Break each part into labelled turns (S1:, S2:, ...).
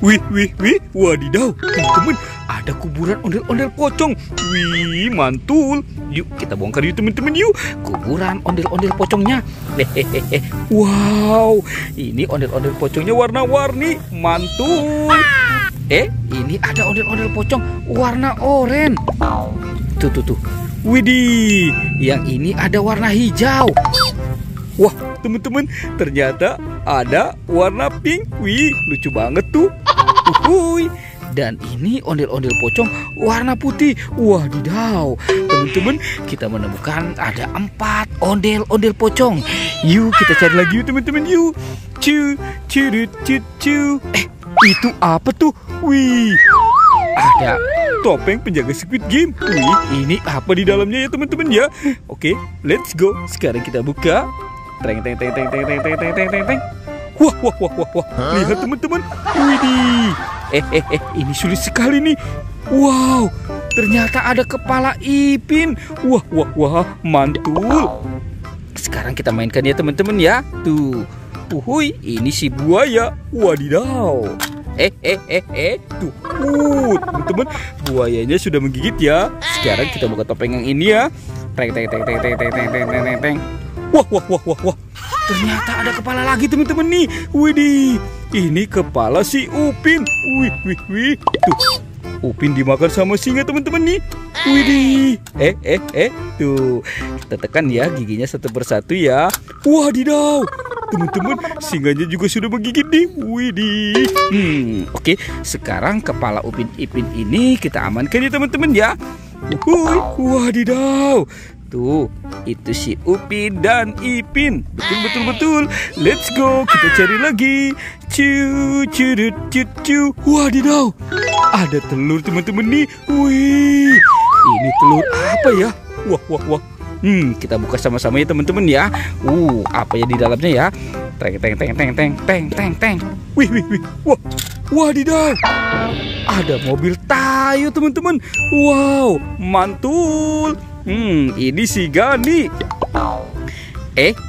S1: Wih, wadidaw, teman-teman, ada kuburan ondel-ondel pocong. Wih, mantul. Yuk, kita bongkar yuk teman-teman yuk. Kuburan ondel-ondel pocongnya. Hehehe. Wow, ini ondel-ondel pocongnya warna-warni, mantul. Ini ada ondel-ondel pocong warna oranye. Tuh. Widih, yang ini ada warna hijau. Wah, teman-teman, ternyata ada warna pink. Wih, lucu banget tuh. Dan ini ondel-ondel pocong warna putih. Wadidaw, teman-teman, kita menemukan ada 4 ondel-ondel pocong. Yuk, kita cari lagi yuk teman-teman yuk. Cu. Itu apa tuh? Wih, ada topeng penjaga Squid Game. Wih, ini apa di dalamnya ya teman-teman ya? Oke, let's go. Sekarang kita buka. Teng. Wah. Lihat teman-teman. Widih. Ini sulit sekali nih. Wow, ternyata ada kepala Ipin. Wah, mantul. Sekarang kita mainkan ya teman-teman ya. Tuh. Ini si buaya. Wadidaw. Tuh, teman-teman, buayanya sudah menggigit ya. Sekarang kita buka topeng yang ini ya. Teng. Wah. Ternyata ada kepala lagi teman-teman nih. Widih, ini kepala si Upin. Wih. Tuh, Upin dimakan sama singa teman-teman nih. Widih. Tuh, kita tekan ya giginya satu persatu ya. Wadidaw, teman-teman, singanya juga sudah menggigit nih. Widih. Oke, sekarang kepala Upin Ipin ini kita amankan ya teman-teman ya. Wadidaw. Tuh, itu si Upin dan Ipin. Betul. Let's go, kita cari lagi. Cu. Wadidaw, ada telur teman-teman nih. Wih, ini telur apa ya? Wah. Kita buka sama-sama ya teman-teman ya. Apa ya di dalamnya ya? Teng. Wih. Wadidaw, ada mobil Tayo teman-teman. Wow, mantul. Ini si Gani.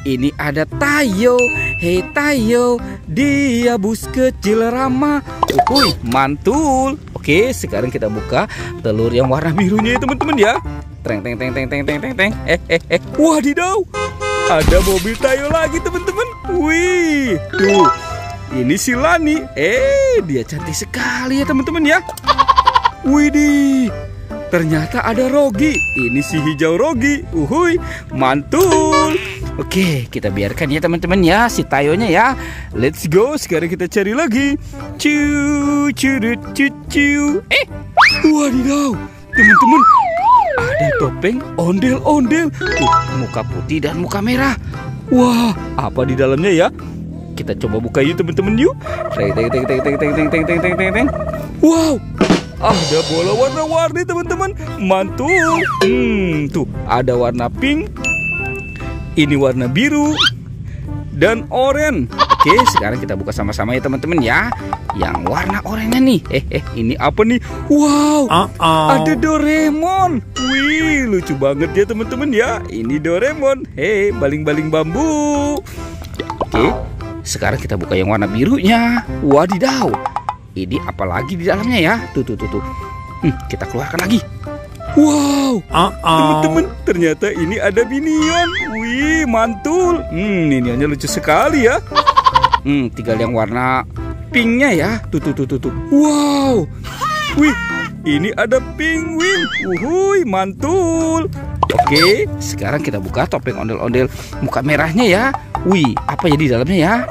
S1: Ini ada Tayo. Hei Tayo, dia bus kecil ramah. Mantul. Oke, sekarang kita buka telur yang warna birunya ya teman-teman ya. Teng. Wadidaw, ada mobil Tayo lagi teman-teman. Wih, tuh, ini si Lani. Dia cantik sekali ya teman-teman ya. Widih, ternyata ada Rogi. Ini si hijau Rogi. Mantul. Oke, kita biarkan ya teman-teman ya si Tayonya ya. Let's go, sekarang kita cari lagi. Cu. Wadidaw, teman-teman, ada topeng ondel-ondel. Tuh, muka putih dan muka merah. Wah, apa di dalamnya ya? Kita coba buka yuk teman-teman yuk. Teng. Wow, ada bola warna-warni teman-teman. Mantul. Tuh, ada warna pink. Ini warna biru dan oranye. Oke, sekarang kita buka sama-sama ya teman-teman ya. Yang warna oranye nih. Ini apa nih? Wow, ada Doraemon. Wih, lucu banget ya teman-teman ya. Ini Doraemon. Baling-baling bambu. Oke, sekarang kita buka yang warna birunya. Wadidaw, ini apa lagi di dalamnya ya? Tuh. Kita keluarkan lagi. Wow, teman-teman, ternyata ini ada Minion. Wih, mantul. Minionnya lucu sekali ya. Tinggal yang warna pinknya ya. Tuh. Wow, wih, ini ada penguin. Mantul. Oke, sekarang kita buka topeng ondel-ondel muka merahnya ya. Wih, apa ya di dalamnya ya?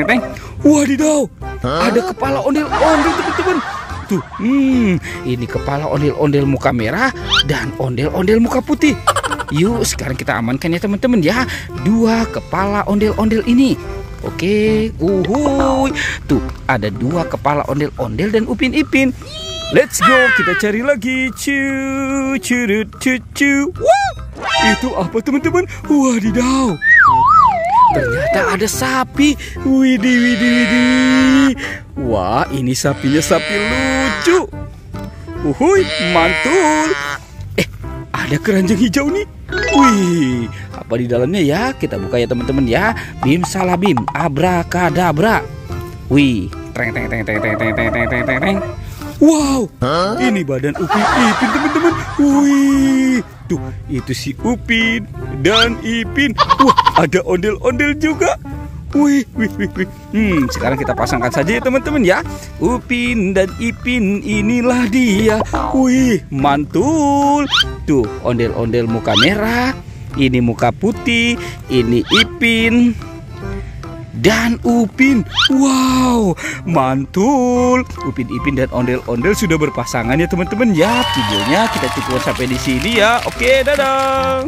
S1: Teng. Wadidaw, ada kepala ondel-ondel teman-teman. Tuh, ini kepala ondel-ondel muka merah dan ondel-ondel muka putih. Yuk, sekarang kita amankan ya teman-teman ya. 2 kepala ondel-ondel ini. Oke, tuh, ada 2 kepala ondel-ondel dan Upin Ipin. Let's go, kita cari lagi. Cu. Wah, itu apa teman-teman? Wadidaw, ternyata ada sapi. Widih. Wah, ini sapinya sapi lucu. Mantul. Ada keranjang hijau nih. Wih, apa di dalamnya ya? Kita buka ya teman-teman ya. Bim salah bim, abrakadabra. Wih, treng treng treng treng treng treng treng treng treng treng. Wow, ini badan Upin Ipin teman-teman. Wih, tuh itu si Upin dan Ipin. Wah, ada ondel-ondel juga. Wih, wih, wih, wih. Sekarang kita pasangkan saja ya teman-teman ya. Upin dan Ipin, inilah dia. Wih, mantul. Tuh, ondel-ondel muka merah. Ini muka putih. Ini Ipin dan Upin. Wow, mantul. Upin Ipin dan ondel-ondel sudah berpasangan ya teman-teman ya. Videonya kita cukupkan sampai di sini ya. Oke, dadah.